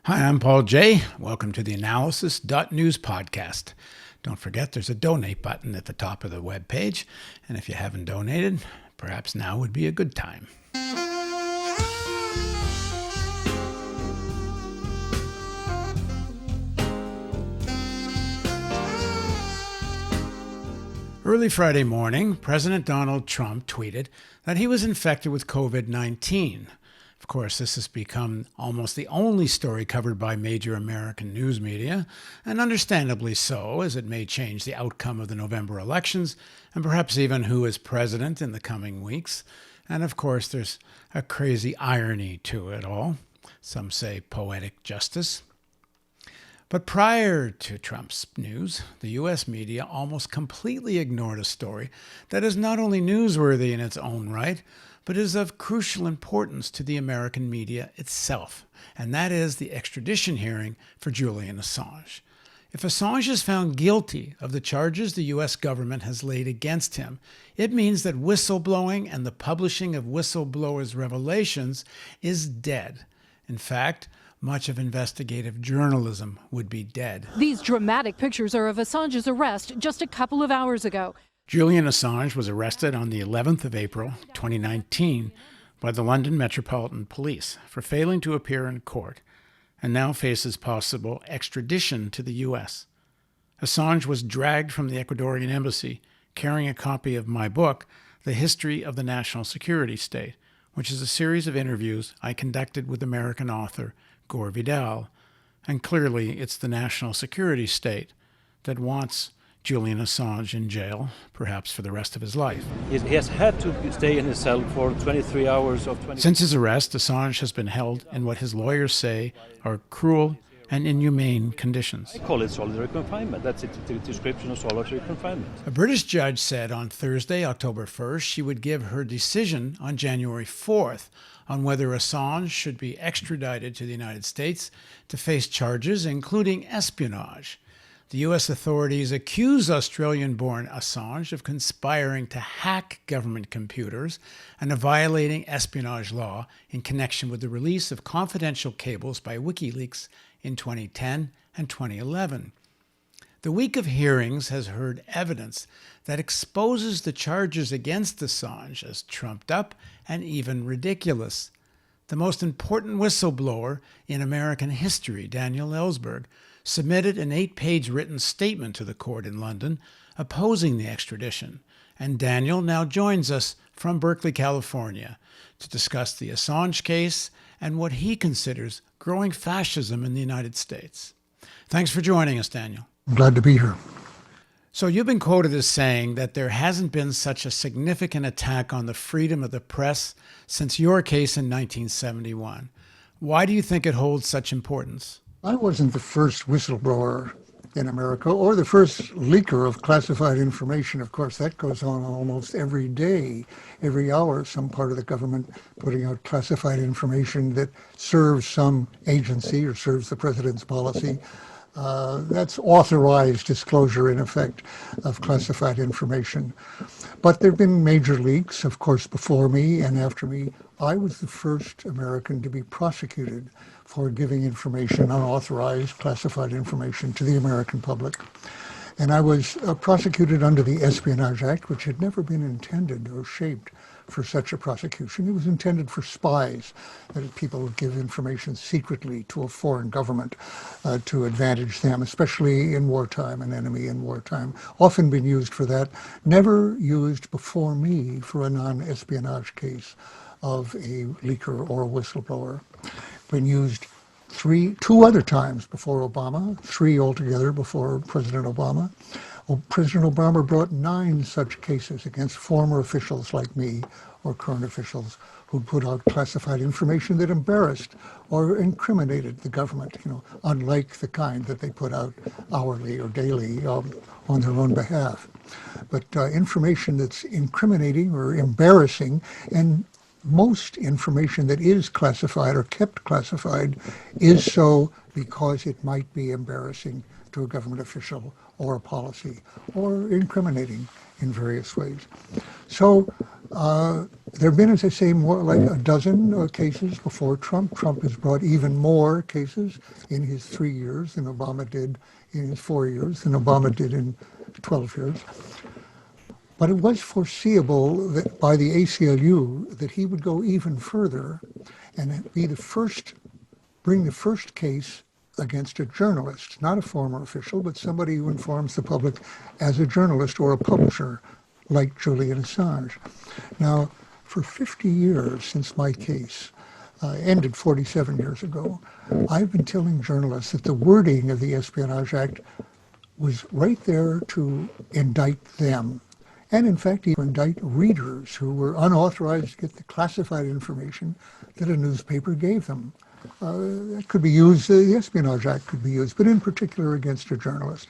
Hi, I'm Paul J. Welcome to the theAnalysis-news podcast. Don't forget there's a donate button at the top of the webpage, and if you haven't donated, perhaps now would be a good time. Early Friday morning, President Donald Trump tweeted that he was infected with COVID-19. Of course, this has become almost the only story covered by major American news media, and understandably so, as it may change the outcome of the November elections, and perhaps even who is president in the coming weeks. And of course, there's a crazy irony to it all. Some say poetic justice. But prior to Trump's news, the U.S. media almost completely ignored a story that is not only newsworthy in its own right, but is of crucial importance to the American media itself, and that is the extradition hearing for Julian Assange. If Assange is found guilty of the charges the U.S. government has laid against him, it means that whistleblowing and the publishing of whistleblowers' revelations is dead. In fact, much of investigative journalism would be dead. These dramatic pictures are of Assange's arrest just a couple of hours ago. Julian Assange was arrested on the 11th of April, 2019, by the London Metropolitan Police for failing to appear in court, and now faces possible extradition to the U.S. Assange was dragged from the Ecuadorian embassy carrying a copy of my book, The History of the National Security State, which is a series of interviews I conducted with American author Gore Vidal. And clearly, it's the national security state that wants Julian Assange in jail, perhaps for the rest of his life. He has had to stay in his cell for 23 hours of 20... Since his arrest, Assange has been held in what his lawyers say are cruel and inhumane conditions. I call it solitary confinement. That's the description of solitary confinement. A British judge said on Thursday, October 1st, she would give her decision on January 4th on whether Assange should be extradited to the United States to face charges including espionage. The U.S. authorities accuse Australian-born Assange of conspiring to hack government computers and of violating espionage law in connection with the release of confidential cables by WikiLeaks in 2010 and 2011. The week of hearings has heard evidence that exposes the charges against Assange as trumped up and even ridiculous. The most important whistleblower in American history, Daniel Ellsberg, submitted an 8-page written statement to the court in London opposing the extradition. And Daniel now joins us from Berkeley, California, to discuss the Assange case and what he considers growing fascism in the United States. Thanks for joining us, Daniel. I'm glad to be here. So you've been quoted as saying that there hasn't been such a significant attack on the freedom of the press since your case in 1971. Why do you think it holds such importance? I wasn't the first whistleblower in America or the first leaker of classified information. Of course, that goes on almost every day, every hour, some part of the government putting out classified information that serves some agency or serves the president's policy. That's authorized disclosure, in effect, of classified information. But there have been major leaks, of course, before me and after me. I was the first American to be prosecuted for giving information, unauthorized classified information, to the American public. And I was prosecuted under the Espionage Act, which had never been intended or shaped for such a prosecution. It was intended for spies, that people would give information secretly to a foreign government to advantage them, especially in wartime, an enemy in wartime. Often been used for that, never used before me for a non-espionage case of a leaker or a whistleblower. Been used two other times before Obama, 3 altogether before President Obama. President Obama brought 9 such cases against former officials like me or current officials who put out classified information that embarrassed or incriminated the government, unlike the kind that they put out hourly or daily on their own behalf. But information that's incriminating or embarrassing, and most information that is classified or kept classified is so because it might be embarrassing to a government official or a policy, or incriminating in various ways. So There have been, as I say, more like a dozen cases before Trump. Trump has brought even more cases in his 3 years than Obama did in his 4 years, than Obama did in 12 years. But it was foreseeable that by the ACLU that he would go even further and be the first, bring the first case against a journalist, not a former official, but somebody who informs the public as a journalist or a publisher, like Julian Assange. Now, for 50 years since my case ended 47 years ago, I've been telling journalists that the wording of the Espionage Act was right there to indict them. And in fact, even indict readers who were unauthorized to get the classified information that a newspaper gave them. That could be used, the Espionage Act could be used, but in particular against a journalist.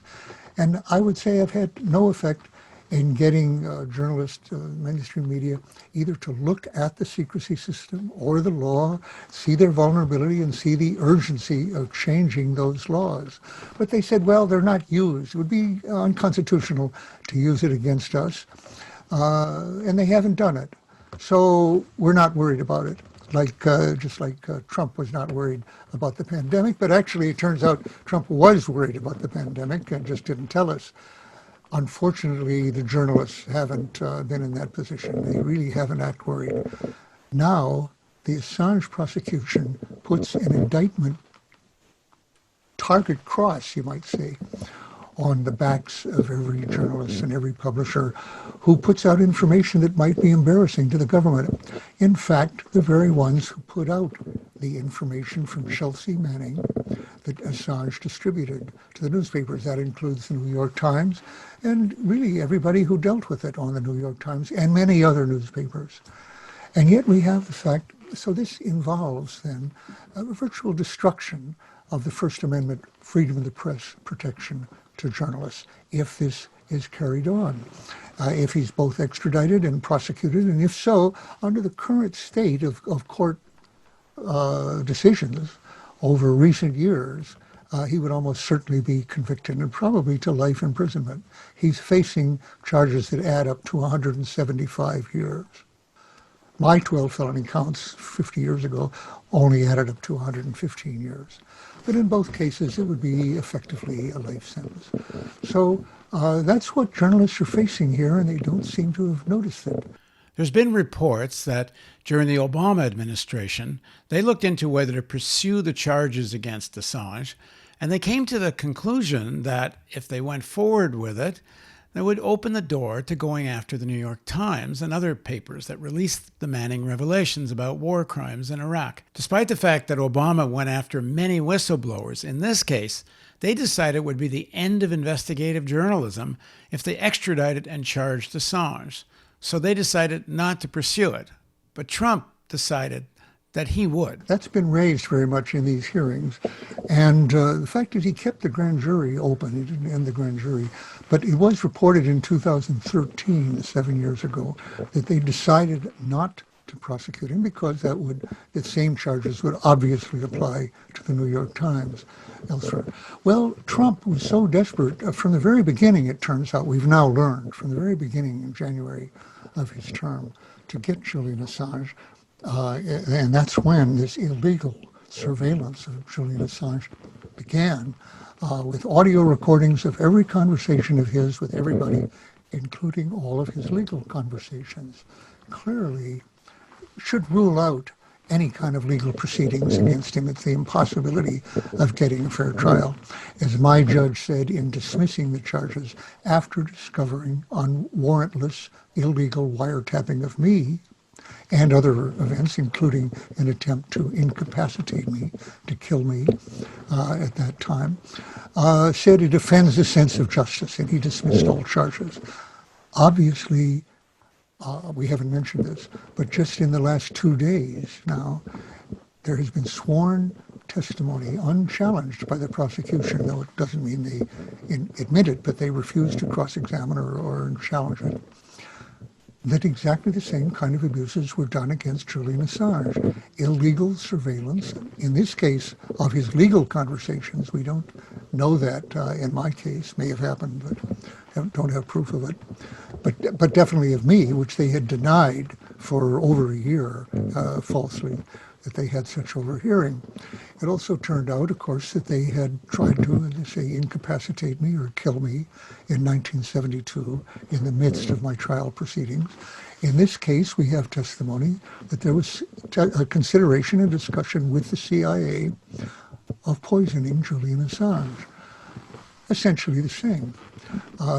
And I would say I've had no effect in getting journalists, mainstream media, either to look at the secrecy system or the law, see their vulnerability and see the urgency of changing those laws. But they said, well, they're not used. It would be unconstitutional to use it against us. And they haven't done it. So we're not worried about it. Just like Trump was not worried about the pandemic, but actually it turns out Trump was worried about the pandemic and just didn't tell us. Unfortunately, the journalists haven't been in that position. They really haven't acted worried. Now, the Assange prosecution puts an indictment, target cross, you might say, on the backs of every journalist and every publisher who puts out information that might be embarrassing to the government. In fact, the very ones who put out the information from Chelsea Manning that Assange distributed to the newspapers. That includes the New York Times and really everybody who dealt with it on the New York Times and many other newspapers. And yet we have the fact, so this involves then a virtual destruction of the First Amendment freedom of the press protection to journalists if this is carried on. If he's both extradited and prosecuted, and if so, under the current state of court decisions over recent years, he would almost certainly be convicted and probably to life imprisonment. He's facing charges that add up to 175 years. My 12 felony counts 50 years ago only added up to 115 years. But in both cases, it would be effectively a life sentence. So that's what journalists are facing here, and they don't seem to have noticed it. There's been reports that during the Obama administration, they looked into whether to pursue the charges against Assange, and they came to the conclusion that if they went forward with it, that would open the door to going after the New York Times and other papers that released the Manning revelations about war crimes in Iraq. Despite the fact that Obama went after many whistleblowers, in this case, they decided it would be the end of investigative journalism if they extradited and charged Assange. So they decided not to pursue it. But Trump decided that he would. That's been raised very much in these hearings. And the fact that he kept the grand jury open, he didn't end the grand jury, but it was reported in 2013, 7 years ago, that they decided not to prosecute him because the same charges would obviously apply to the New York Times elsewhere. Well, Trump was so desperate from the very beginning, it turns out, we've now learned, from the very beginning in January of his term, to get Julian Assange. And that's when this illegal surveillance of Julian Assange began, with audio recordings of every conversation of his with everybody, including all of his legal conversations. Clearly should rule out any kind of legal proceedings against him. It's the impossibility of getting a fair trial. As my judge said in dismissing the charges after discovering unwarrantless illegal wiretapping of me and other events, including an attempt to incapacitate me, to kill me at that time, said it offends the sense of justice, and he dismissed all charges. Obviously, we haven't mentioned this, but just in the last 2 days now, there has been sworn testimony, unchallenged by the prosecution, though it doesn't mean they admit it, but they refuse to cross-examine or challenge it, that exactly the same kind of abuses were done against Julian Assange. Illegal surveillance, in this case, of his legal conversations. We don't know that in my case, may have happened, but don't have proof of it. but definitely of me, which they had denied for over a year falsely, that they had such overhearing. It also turned out, of course, that they had tried to, as they say, incapacitate me or kill me in 1972 in the midst of my trial proceedings. In this case, we have testimony that there was a consideration and discussion with the CIA of poisoning Julian Assange. Essentially the same.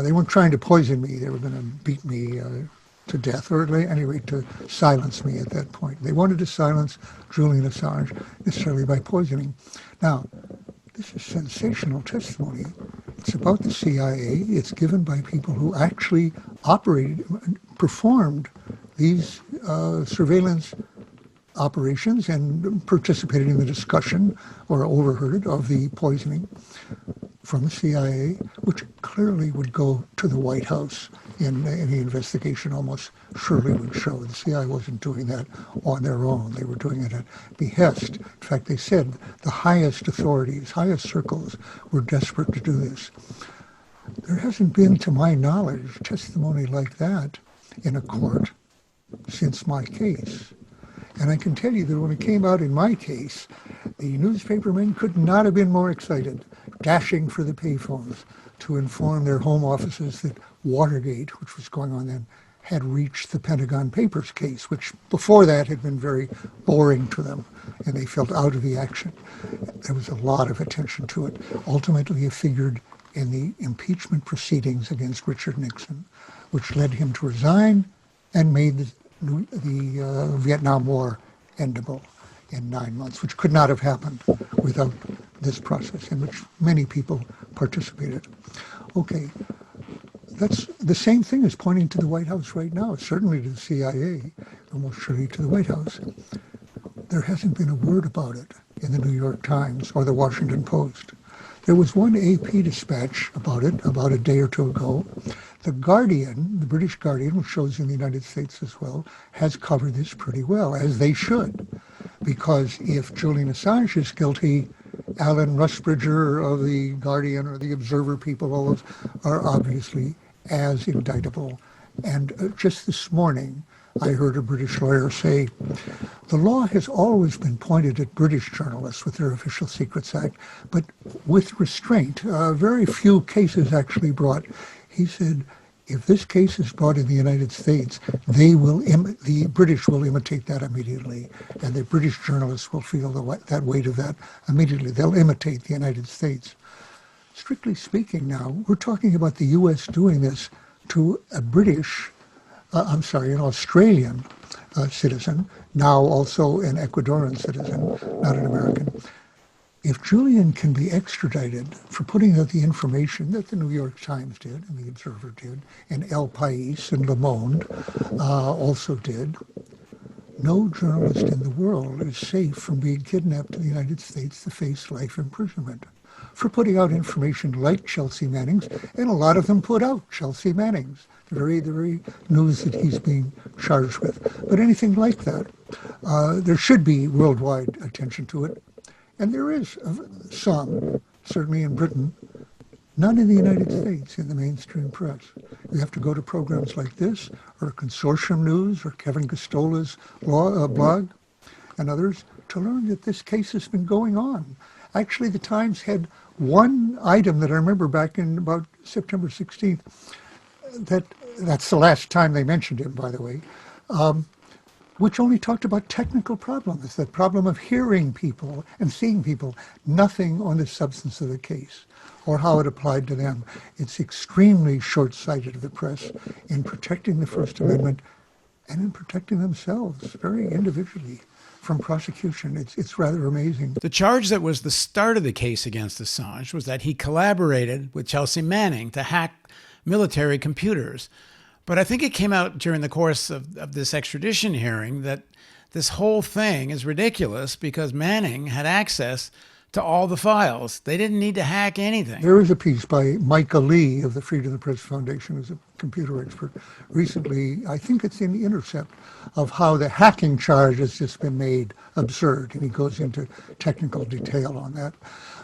They weren't trying to poison me. They were going to beat me to death, or at any rate to silence me at that point. They wanted to silence Julian Assange necessarily by poisoning. Now, this is sensational testimony. It's about the CIA. It's given by people who actually performed these surveillance operations and participated in the discussion or overheard it of the poisoning from the CIA, which clearly would go to the White House in any investigation, almost surely would show. The CIA wasn't doing that on their own. They were doing it at behest. In fact, they said the highest authorities, highest circles were desperate to do this. There hasn't been, to my knowledge, testimony like that in a court since my case. And I can tell you that when it came out in my case, the newspapermen could not have been more excited, dashing for the payphones to inform their home offices that Watergate, which was going on then, had reached the Pentagon Papers case, which before that had been very boring to them, and they felt out of the action. There was a lot of attention to it. Ultimately, it figured in the impeachment proceedings against Richard Nixon, which led him to resign and made the Vietnam War endable in 9 months, which could not have happened without this process in which many people participated. Okay, that's the same thing as pointing to the White House right now, certainly to the CIA, almost surely to the White House. There hasn't been a word about it in the New York Times or the Washington Post. There was one AP dispatch about it about a day or two ago. The Guardian, the British Guardian, which shows in the United States as well, has covered this pretty well, as they should. Because if Julian Assange is guilty, Alan Rusbridger of the Guardian or the Observer people, all those are obviously as indictable. And just this morning, I heard a British lawyer say, the law has always been pointed at British journalists with their Official Secrets Act, but with restraint. Very few cases actually brought. He said, if this case is brought in the United States, the British will imitate that immediately, and the British journalists will feel that weight of that immediately. They'll imitate the United States. Strictly speaking now, we're talking about the U.S. doing this to a an Australian citizen, now also an Ecuadorian citizen, not an American. If Julian can be extradited for putting out the information that the New York Times did, and the Observer did, and El País and Le Monde also did, no journalist in the world is safe from being kidnapped in the United States to face life imprisonment for putting out information like Chelsea Manning's, and a lot of them put out Chelsea Manning's, the very news that he's being charged with. But anything like that, there should be worldwide attention to it. And there is some, certainly in Britain, none in the United States in the mainstream press. You have to go to programs like this, or Consortium News, or Kevin Costola's blog, and others, to learn that this case has been going on. Actually, the Times had one item that I remember back in about September 16th, that's the last time they mentioned him, by the way, which only talked about technical problems, the problem of hearing people and seeing people, nothing on the substance of the case or how it applied to them. It's extremely short-sighted of the press in protecting the First Amendment and in protecting themselves very individually from prosecution. It's rather amazing. The charge that was the start of the case against Assange was that he collaborated with Chelsea Manning to hack military computers. But I think it came out during the course of this extradition hearing that this whole thing is ridiculous because Manning had access to all the files. They didn't need to hack anything. There is a piece by Micah Lee of the Freedom of the Press Foundation, who's a computer expert, recently, I think it's in The Intercept, of how the hacking charge has just been made absurd, and he goes into technical detail on that.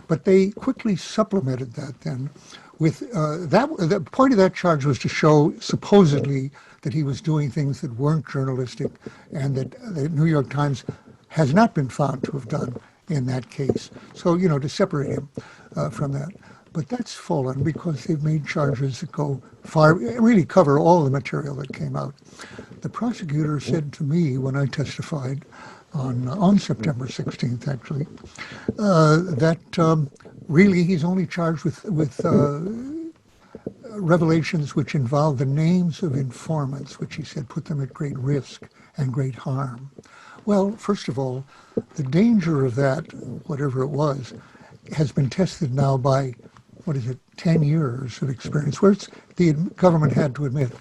But they quickly supplemented that then with the point of that charge was to show supposedly that he was doing things that weren't journalistic, and that the New York Times has not been found to have done in that case. So, to separate him from that. But that's fallen because they've made charges that go far, really cover all the material that came out. The prosecutor said to me when I testified on September 16th, actually, that really he's only charged with revelations which involve the names of informants, which he said put them at great risk and great harm. Well, first of all, the danger of that, whatever it was, has been tested now by, 10 years of experience, where the government had to admit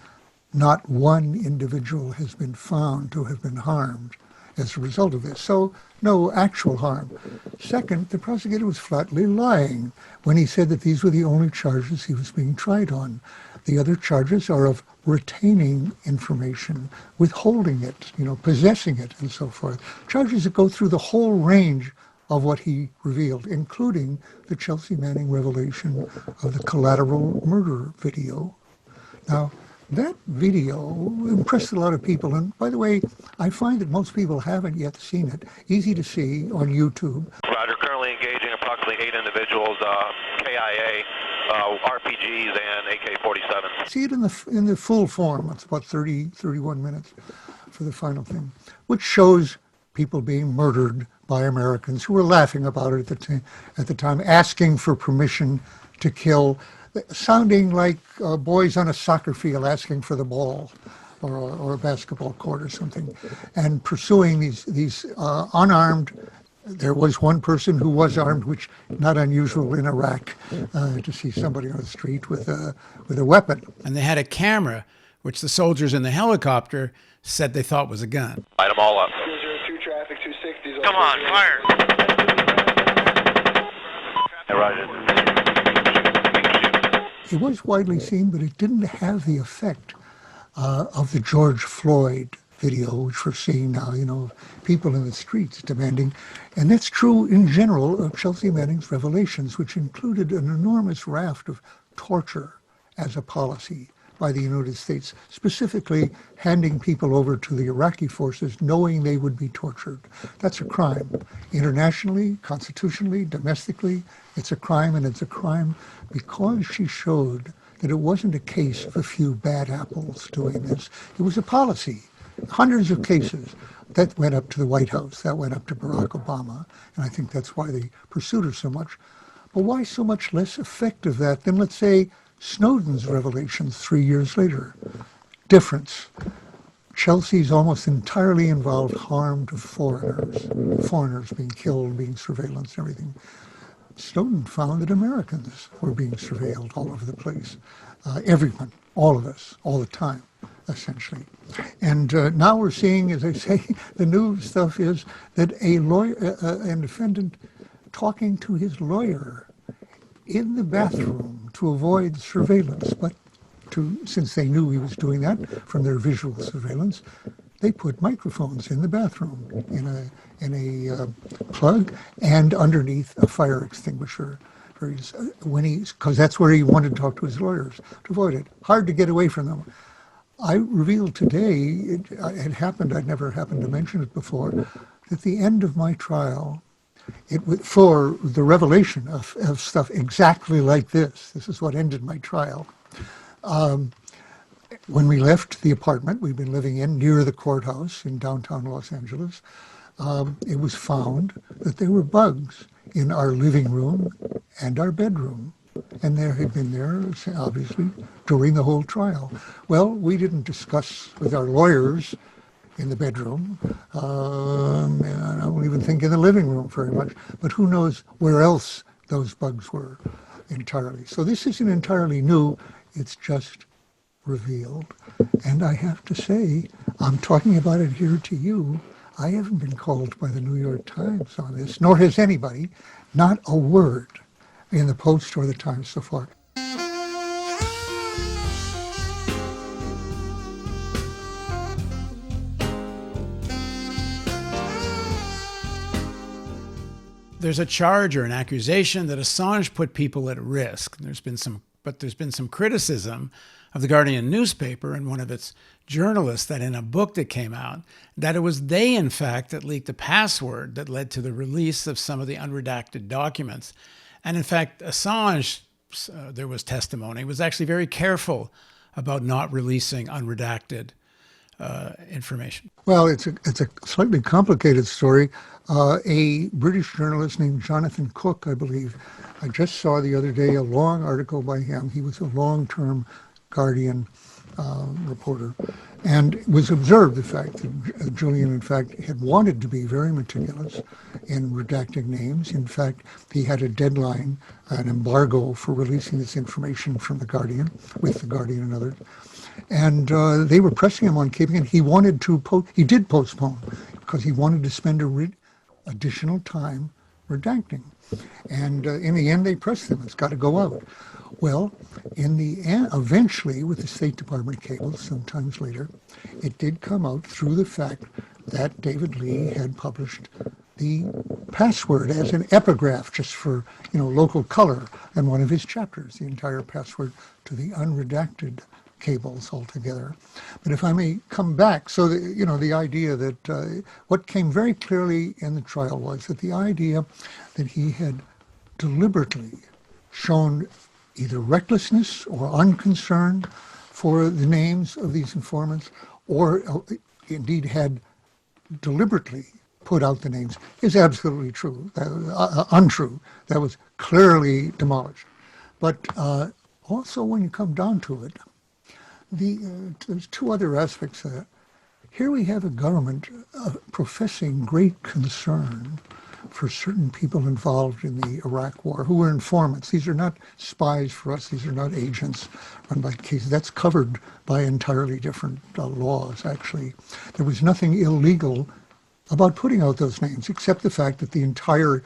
not one individual has been found to have been harmed as a result of this. So no actual harm. Second, the prosecutor was flatly lying when he said that these were the only charges he was being tried on. The other charges are of retaining information, withholding it, possessing it, and so forth. Charges that go through the whole range of what he revealed, including the Chelsea Manning revelation of the collateral murder video. Now, that video impressed a lot of people, and by the way, I find that most people haven't yet seen it. Easy to see on YouTube. Roger, currently engaging approximately 8 individuals, KIA, RPGs, and AK-47. See it in the full form. It's about 31 minutes for the final thing, which shows people being murdered by Americans who were laughing about it at the time, asking for permission to kill, sounding like boys on a soccer field asking for the ball, or a basketball court or something, and pursuing these unarmed. There was one person who was armed, which not unusual in Iraq, to see somebody on the street with a weapon. And they had a camera, which the soldiers in the helicopter said they thought was a gun. Light them all up. 202 traffic, 260. Come on, fire! Hey, Roger. It was widely seen, but it didn't have the effect of the George Floyd video, which we're seeing now, people in the streets demanding. And that's true in general of Chelsea Manning's revelations, which included an enormous raft of torture as a policy by the United States, specifically handing people over to the Iraqi forces knowing they would be tortured. That's a crime. Internationally, constitutionally, domestically, it's a crime, and it's a crime because she showed that it wasn't a case of a few bad apples doing this. It was a policy. Hundreds of cases that went up to the White House, that went up to Barack Obama, and I think that's why they pursued her so much. But why so much less effect of that than, let's say, Snowden's revelations 3 years later? Difference. Chelsea's almost entirely involved harm to foreigners being killed, being surveillance, and everything. Snowden found that Americans were being surveilled all over the place. Everyone, all of us, all the time, essentially. And now we're seeing, as I say, the new stuff is that a lawyer, a defendant talking to his lawyer in the bathroom to avoid surveillance, but since they knew he was doing that from their visual surveillance, they put microphones in the bathroom in a plug and underneath a fire extinguisher, because that's where he wanted to talk to his lawyers to avoid it. Hard to get away from them. I revealed today, it had happened, I'd never happened to mention it before, at the end of my trial, for the revelation of stuff exactly like this. This is what ended my trial. When we left the apartment we'd been living in near the courthouse in downtown Los Angeles, it was found that there were bugs in our living room and our bedroom. And there had been there, obviously, during the whole trial. Well, we didn't discuss with our lawyers in the bedroom, and I don't even think in the living room very much, but who knows where else those bugs were entirely. So this isn't entirely new, it's just revealed. And I have to say, I'm talking about it here to you, I haven't been called by the New York Times on this, nor has anybody, not a word in the Post or the Times so far. There's a charge or an accusation that Assange put people at risk. There's been some but there's been some criticism of the Guardian newspaper and one of its journalists that in a book that came out, that it was they, in fact, that leaked the password that led to the release of some of the unredacted documents. And in fact, Assange, there was testimony, was actually very careful about not releasing unredacted information. Well, it's a slightly complicated story. A British journalist named Jonathan Cook, I believe, I just saw the other day a long article by him. He was a long-term Guardian reporter, and was observed the fact that Julian, in fact, had wanted to be very meticulous in redacting names. In fact, he had a deadline, an embargo for releasing this information from the Guardian, with the Guardian and others. And they were pressing him on keeping it. He wanted to, he did postpone because he wanted to spend additional time redacting. And in the end, they pressed him. It's got to go out. Well, in the end, eventually, with the State Department cables, sometimes later, it did come out through the fact that David Lee had published the password as an epigraph, just for local color, in one of his chapters, the entire password to the unredacted cables altogether. But if I may come back, so the idea that what came very clearly in the trial was that the idea that he had deliberately shown either recklessness or unconcern for the names of these informants, or indeed had deliberately put out the names, is absolutely true. Untrue. That was clearly demolished. But also, when you come down to it, there's two other aspects of that. Here we have a government professing great concern for certain people involved in the Iraq War who were informants. These are not spies for us. These are not agents run by cases. That's covered by entirely different laws, actually. There was nothing illegal about putting out those names, except the fact that the entire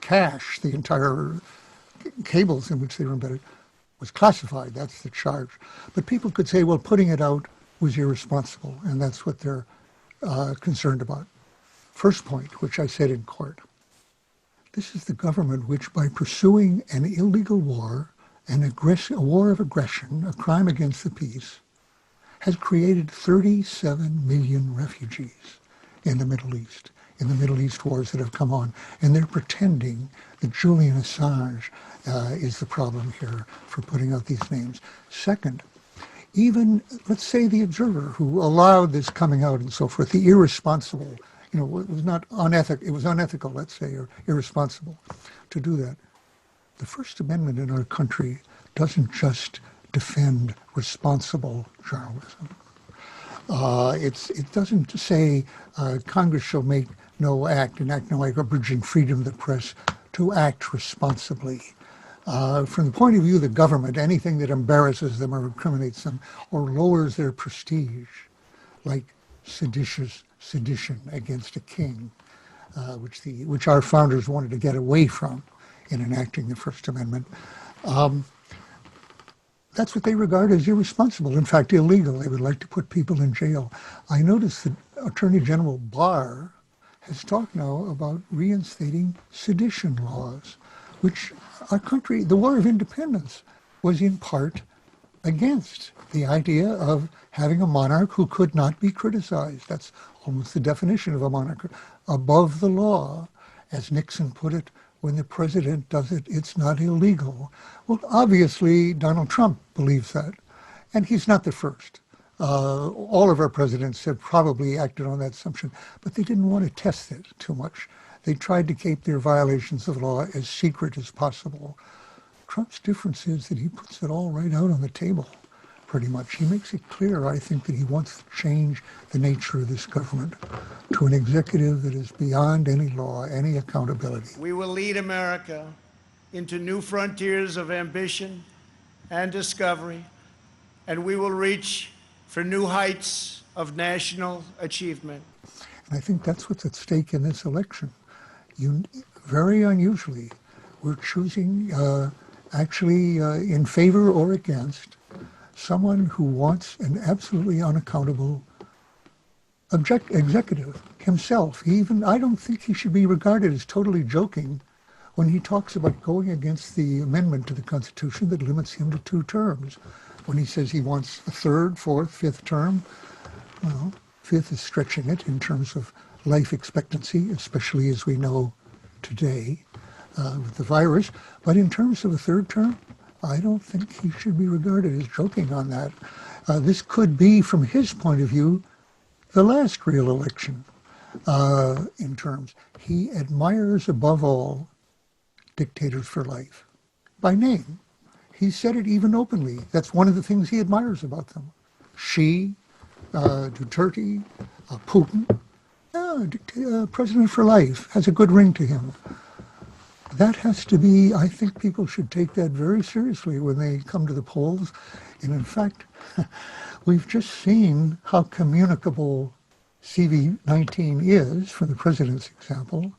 cache, the entire cables in which they were embedded, was classified. That's the charge. But people could say, well, putting it out was irresponsible, and that's what they're concerned about. First point, which I said in court, this is the government which, by pursuing an illegal war, a war of aggression, a crime against the peace, has created 37 million refugees in the Middle East wars that have come on. And they're pretending that Julian Assange is the problem here for putting out these names. Second, even, let's say, the observer who allowed this coming out and so forth, the irresponsible, it was not unethical, it was unethical, let's say, or irresponsible to do that. The First Amendment in our country doesn't just defend responsible journalism. It doesn't say Congress shall make no act, enact no act abridging freedom of the press to act responsibly. From the point of view of the government, anything that embarrasses them or incriminates them or lowers their prestige, like sedition against a king, which our founders wanted to get away from in enacting the First Amendment, that's what they regard as irresponsible, in fact illegal. They would like to put people in jail. I noticed that Attorney General Barr has talked now about reinstating sedition laws, which our country, the War of Independence, was in part against the idea of having a monarch who could not be criticized. That's almost the definition of a monarch, above the law. As Nixon put it, when the president does it, it's not illegal. Well, obviously, Donald Trump believes that, and he's not the first. All of our presidents have probably acted on that assumption, but they didn't want to test it too much. They tried to keep their violations of law as secret as possible. Trump's difference is that he puts it all right out on the table, pretty much. He makes it clear, I think, that he wants to change the nature of this government to an executive that is beyond any law, any accountability. We will lead America into new frontiers of ambition and discovery, and we will reach for new heights of national achievement. And I think that's what's at stake in this election. Very unusually, we're choosing actually in favor or against someone who wants an absolutely unaccountable executive himself. I don't think he should be regarded as totally joking when he talks about going against the amendment to the Constitution that limits him to 2 terms. When he says he wants a 3rd, 4th, 5th term, well, 5th is stretching it in terms of life expectancy, especially as we know today with the virus. But in terms of a 3rd term, I don't think he should be regarded as joking on that. This could be, from his point of view, the last real election in terms. He admires above all dictators for life, by name. He said it even openly. That's one of the things he admires about them. Xi, Duterte, Putin, president for life, has a good ring to him. That has to be, I think people should take that very seriously when they come to the polls. And in fact, we've just seen how communicable CV-19 is, for the president's example.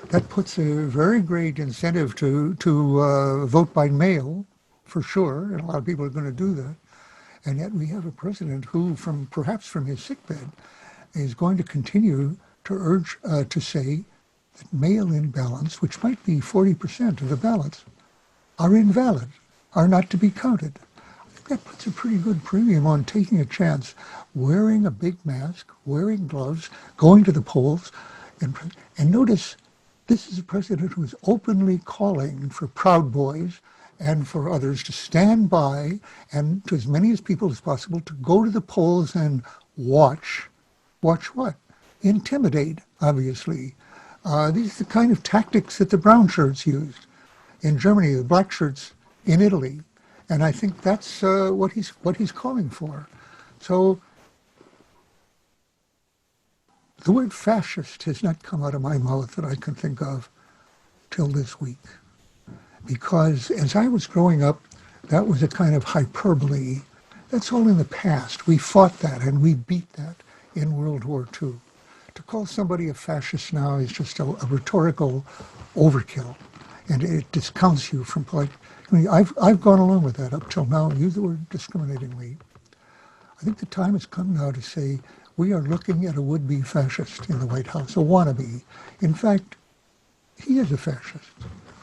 That puts a very great incentive to vote by mail, for sure, and a lot of people are going to do that. And yet we have a president who, perhaps from his sickbed, is going to continue to urge, to say that mail-in ballots, which might be 40% of the ballots, are invalid, are not to be counted. I think that puts a pretty good premium on taking a chance, wearing a big mask, wearing gloves, going to the polls. And notice, this is a president who is openly calling for Proud Boys and for others to stand by, and to as many as people as possible to go to the polls and watch. Watch what? Intimidate, obviously. These are the kind of tactics that the brown shirts used in Germany, the black shirts in Italy. And I think that's what he's calling for. So the word fascist has not come out of my mouth that I can think of till this week. Because as I was growing up, that was a kind of hyperbole. That's all in the past. We fought that and we beat that in World War II. To call somebody a fascist now is just a rhetorical overkill, and it discounts you from I've gone along with that up till now. Use the word discriminatingly. I think the time has come now to say we are looking at a would-be fascist in the White House, a wannabe. In fact, he is a fascist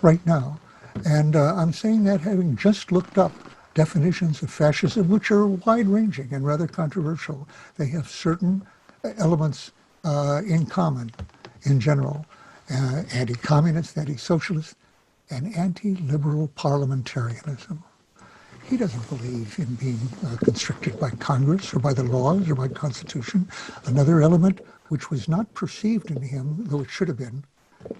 right now. And I'm saying that having just looked up definitions of fascism, which are wide-ranging and rather controversial. They have certain elements in common in general. Anti-communist, anti-socialist, and anti-liberal parliamentarianism. He doesn't believe in being constricted by Congress or by the laws or by the Constitution. Another element which was not perceived in him, though it should have been,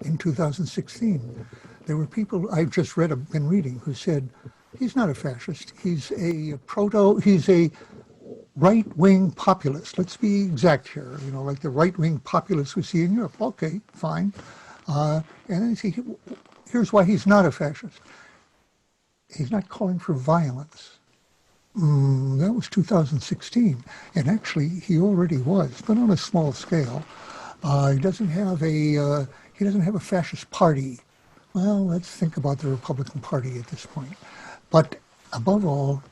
in 2016. There were people I've just been reading who said, he's not a fascist, he's a right-wing populist. Let's be exact here, like the right-wing populists we see in Europe. Okay, fine. And then you see, here's why he's not a fascist. He's not calling for violence. That was 2016, and actually he already was, but on a small scale. He doesn't have a fascist party. Well, let's think about the Republican Party at this point. But above all,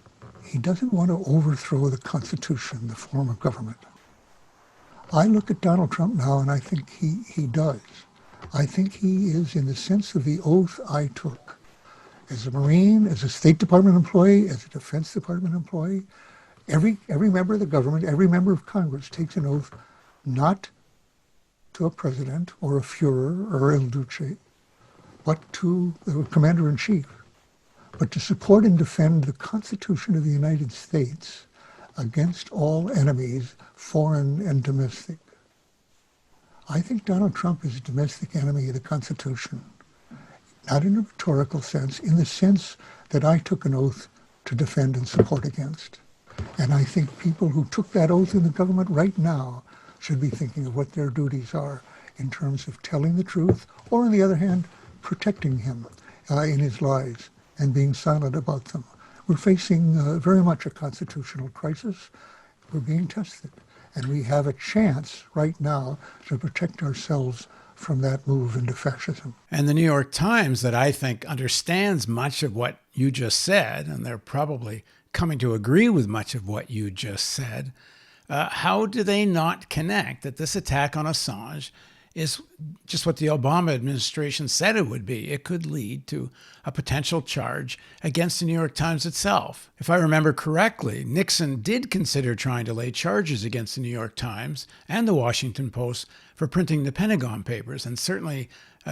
he doesn't want to overthrow the Constitution, the form of government. I look at Donald Trump now, and I think he does. I think he is, in the sense of the oath I took, as a Marine, as a State Department employee, as a Defense Department employee, every member of the government, every member of Congress takes an oath not to a president or a Führer or El Duce, but to the Commander-in-Chief, but to support and defend the Constitution of the United States against all enemies, foreign and domestic. I think Donald Trump is a domestic enemy of the Constitution, not in a rhetorical sense, in the sense that I took an oath to defend and support against. And I think people who took that oath in the government right now should be thinking of what their duties are in terms of telling the truth, or on the other hand, protecting him in his lies and being silent about them. We're facing very much a constitutional crisis. We're being tested. And we have a chance right now to protect ourselves from that move into fascism. And the New York Times, that I think understands much of what you just said, and they're probably coming to agree with much of what you just said, how do they not connect that this attack on Assange is just what the Obama administration said it would be. It could lead to a potential charge against the New York Times itself. If I remember correctly, Nixon did consider trying to lay charges against the New York Times and the Washington Post for printing the Pentagon Papers. And certainly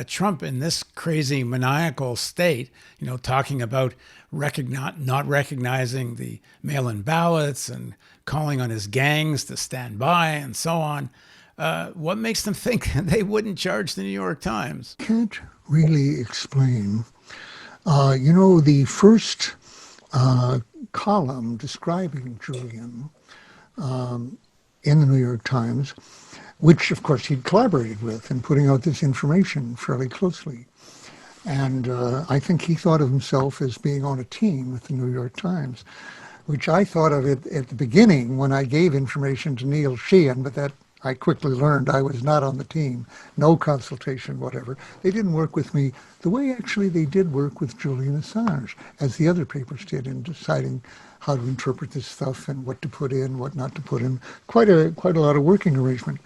Trump, in this crazy maniacal state, talking about not recognizing the mail-in ballots and calling on his gangs to stand by and so on. What makes them think they wouldn't charge the New York Times? Can't really explain. The first column describing Julian in the New York Times, which of course he'd collaborated with in putting out this information fairly closely. And I think he thought of himself as being on a team with the New York Times, which I thought of it at the beginning when I gave information to Neil Sheehan, but that I quickly learned I was not on the team, no consultation, whatever. They didn't work with me the way actually they did work with Julian Assange, as the other papers did in deciding how to interpret this stuff and what to put in, what not to put in. Quite a lot of working arrangement,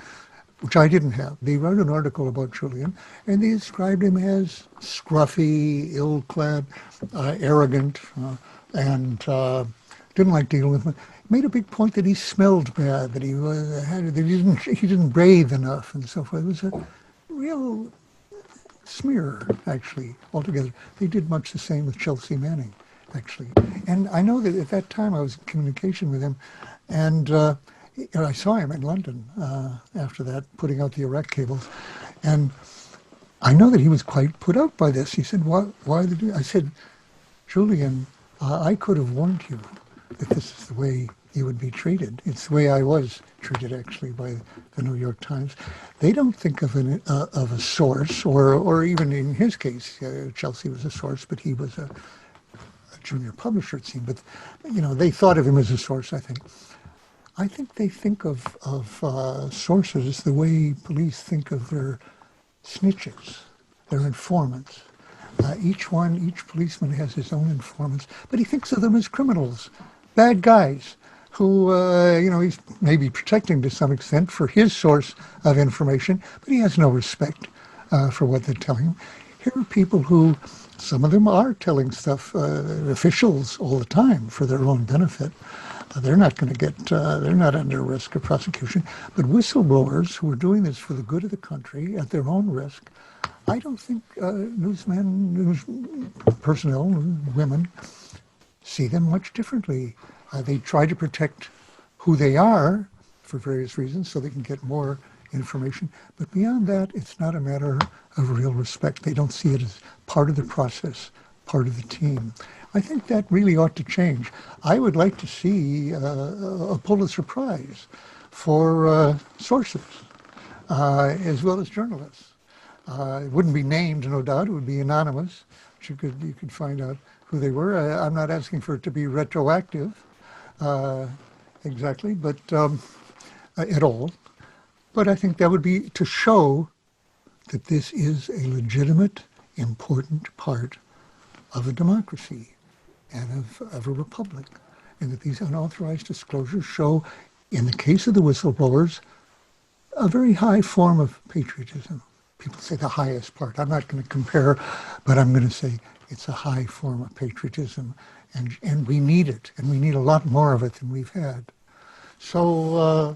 which I didn't have. They wrote an article about Julian, and they described him as scruffy, ill-clad, arrogant, and didn't like dealing with him. Made a big point that he smelled bad, that he didn't bathe enough, and so forth. It was a real smear, actually, altogether. They did much the same with Chelsea Manning, actually. And I know that at that time I was in communication with him, and I saw him in London after that, putting out the Iraq cables, and I know that he was quite put out by this. He said, "Why did you?" I said, "Julian, I could have warned you that this is the way you would be treated. It's the way I was treated, actually, by the New York Times. They don't think of a source, or even in his case, Chelsea was a source, but he was a junior publisher, it seemed. But they thought of him as a source, I think. I think they think of sources the way police think of their snitches, their informants. Each policeman has his own informants, but he thinks of them as criminals, bad guys who, he's maybe protecting to some extent for his source of information, but he has no respect for what they're telling him. Here are people who, some of them are telling stuff, officials all the time for their own benefit. They're not going to they're not under risk of prosecution, but whistleblowers who are doing this for the good of the country at their own risk, I don't think newsmen, news personnel, women, see them much differently. They try to protect who they are for various reasons so they can get more information. But beyond that, it's not a matter of real respect. They don't see it as part of the process, part of the team. I think that really ought to change. I would like to see a Pulitzer Prize for sources as well as journalists. It wouldn't be named, no doubt. It would be anonymous. You could find out who they were. I'm not asking for it to be retroactive, exactly, but at all. But I think that would be to show that this is a legitimate, important part of a democracy and of a republic, and that these unauthorized disclosures show, in the case of the whistleblowers, a very high form of patriotism. People say the highest part. I'm not going to compare, but I'm going to say it's a high form of patriotism, and we need it, and we need a lot more of it than we've had. So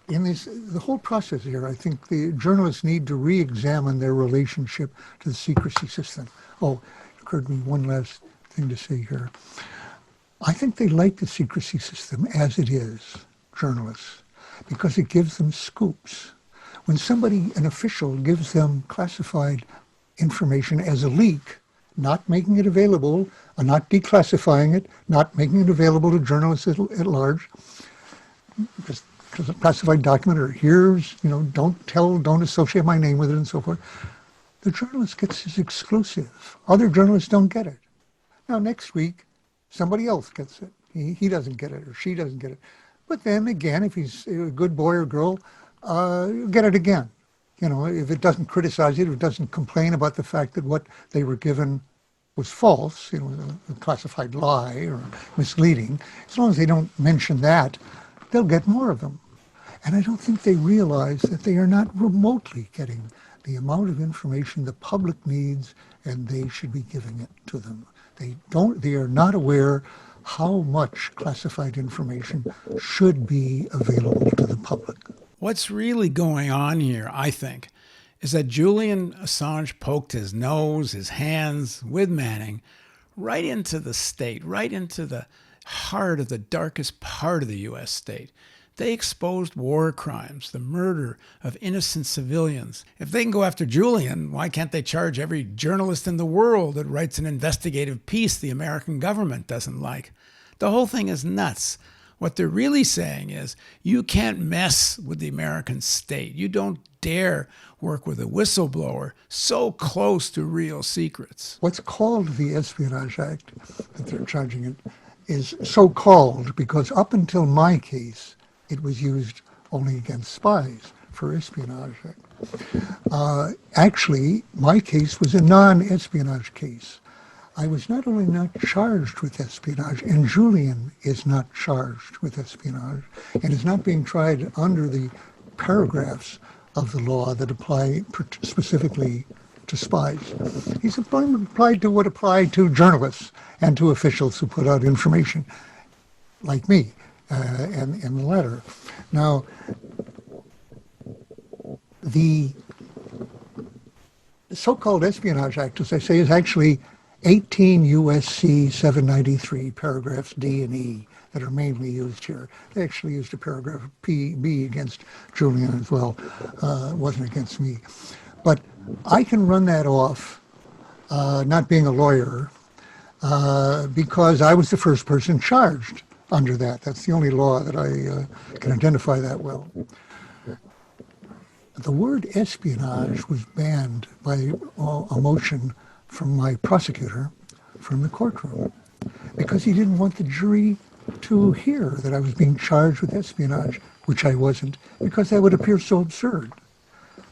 in the whole process here, I think the journalists need to re-examine their relationship to the secrecy system. Oh, it occurred to me one last thing to say here. I think they like the secrecy system as it is, journalists, because it gives them scoops. When an official gives them classified information as a leak, not making it available, not declassifying it, not making it available to journalists at large, just because a classified document, or here's, don't associate my name with it and so forth, the journalist gets his exclusive. Other journalists don't get it. Now, next week, somebody else gets it. He doesn't get it, or she doesn't get it. But then again, if he's a good boy or girl, get it again. If it doesn't criticize it, if it doesn't complain about the fact that what they were given was false, a classified lie or misleading, as long as they don't mention that, they'll get more of them. And I don't think they realize that they are not remotely getting the amount of information the public needs, and they should be giving it to them. They are not aware how much classified information should be available to the public. What's really going on here, I think, is that Julian Assange poked his nose, his hands with Manning right into the state, right into the heart of the darkest part of the U.S. state. They exposed war crimes, the murder of innocent civilians. If they can go after Julian, why can't they charge every journalist in the world that writes an investigative piece the American government doesn't like? The whole thing is nuts. What they're really saying is, you can't mess with the American state. You don't dare work with a whistleblower so close to real secrets. What's called the Espionage Act, that they're charging it, is so called because up until my case, it was used only against spies for Espionage Act. Actually, my case was a non-espionage case. I was not only not charged with espionage, and Julian is not charged with espionage, and is not being tried under the paragraphs of the law that apply specifically to spies. He's applied to what applied to journalists and to officials who put out information, like me, and the latter. Now, the so-called Espionage Act, as I say, is actually 18 U.S.C. 793, paragraphs D and E, that are mainly used here. They actually used a paragraph B against Julian as well. It wasn't against me. But I can run that off, not being a lawyer, because I was the first person charged under that. That's the only law that I can identify that well. The word espionage was banned by a motion from my prosecutor from the courtroom because he didn't want the jury to hear that I was being charged with espionage, which I wasn't, because that would appear so absurd.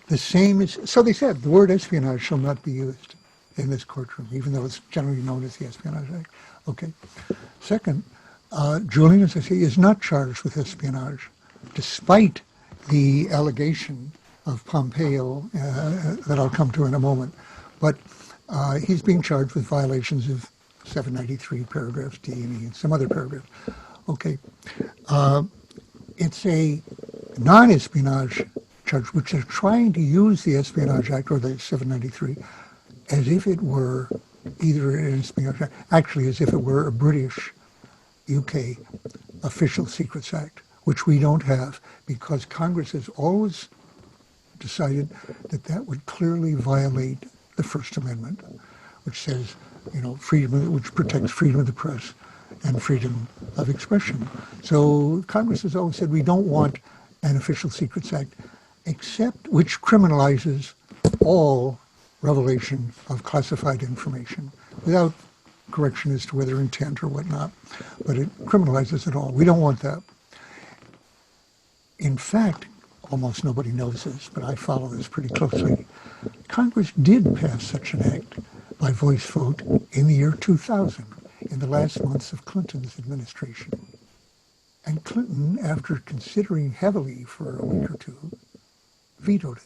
The same is, so they said, the word espionage shall not be used in this courtroom, even though it's generally known as the Espionage Act. Okay. Second, Julian, as I say, is not charged with espionage, despite the allegation of Pompeo that I'll come to in a moment. But he's being charged with violations of 793 paragraphs D and E and some other paragraphs. Okay. It's a non-espionage charge, which is trying to use the Espionage Act or the 793 as if it were either an espionage act, actually as if it were a British UK Official Secrets Act, which we don't have because Congress has always decided that that would clearly violate the First Amendment, which says, you know, freedom, which protects freedom of the press and freedom of expression. So Congress has always said we don't want an Official Secrets Act, except which criminalizes all revelation of classified information without correction as to whether intent or whatnot, but it criminalizes it all. We don't want that. In fact, almost nobody knows this, but I follow this pretty closely. Congress did pass such an act by voice vote in the year 2000, in the last months of Clinton's administration. And Clinton, after considering heavily for a week or two, vetoed it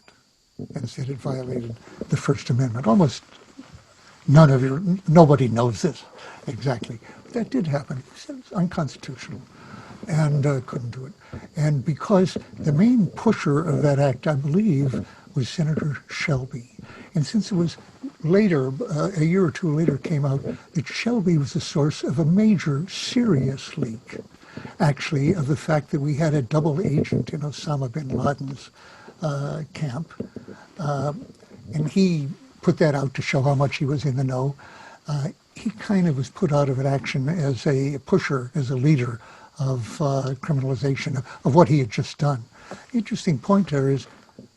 and said it violated the First Amendment. Almost nobody knows this exactly. But that did happen. He said it's unconstitutional and couldn't do it. And because the main pusher of that act, I believe, was Senator Shelby. And since it was later, a year or two later, came out that Shelby was the source of a major, serious leak, actually, of the fact that we had a double agent in Osama bin Laden's camp. And he put that out to show how much he was in the know. He kind of was put out of action as a pusher, as a leader of criminalization of what he had just done. The interesting point there is,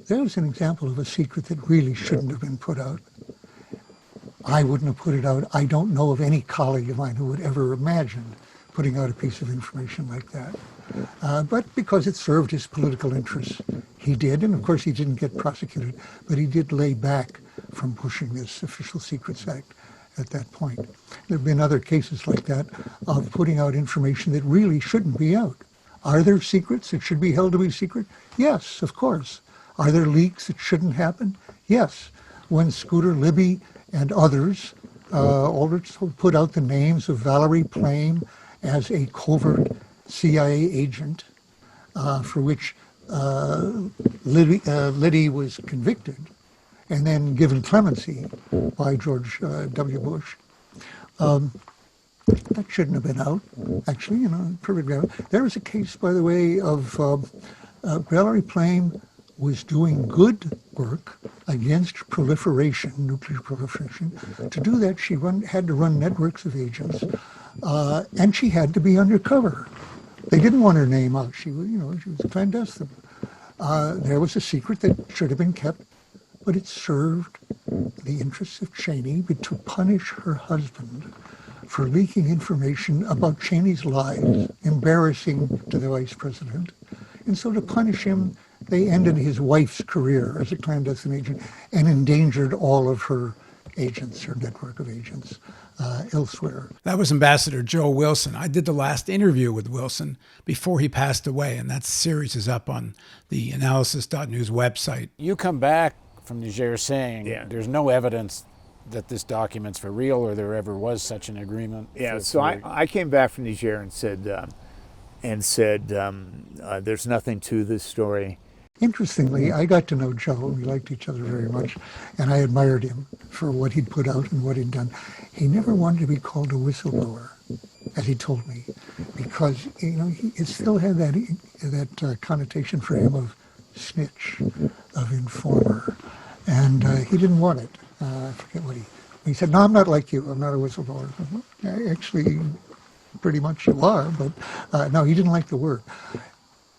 there was an example of a secret that really shouldn't have been put out. I wouldn't have put it out. I don't know of any colleague of mine who would ever imagine putting out a piece of information like that. But because it served his political interests, he did. And of course, he didn't get prosecuted, but he did lay back from pushing this Official Secrets Act at that point. There have been other cases like that of putting out information that really shouldn't be out. Are there secrets that should be held to be secret? Yes, of course. Are there leaks that shouldn't happen? Yes. When Scooter Libby and others also put out the names of Valerie Plame as a covert CIA agent for which Liddy was convicted and then given clemency by George W. Bush. That shouldn't have been out, actually, perfectly. There was a case, by the way, of Valerie Plame was doing good work against proliferation, nuclear proliferation. To do that, she had to run networks of agents, and she had to be undercover. They didn't want her name out. She was, she was clandestine. There was a secret that should have been kept, but it served the interests of Cheney to punish her husband for leaking information about Cheney's lies, embarrassing to the vice president. And so to punish him, they ended his wife's career as a clandestine agent and endangered all of her agents, her network of agents, elsewhere. That was Ambassador Joe Wilson. I did the last interview with Wilson before he passed away, and that series is up on the theAnalysis.news website. You come back from Niger saying there's no evidence that this document's for real or there ever was such an agreement. Yeah, so I came back from Niger and said there's nothing to this story. Interestingly, I got to know Joe. We liked each other very much, and I admired him for what he'd put out and what he'd done. He never wanted to be called a whistleblower, as he told me, because it still had that connotation for him of snitch, of informer, and he didn't want it. I forget what he said. No, I'm not like you. I'm not a whistleblower. Actually, pretty much you are, but no, he didn't like the word.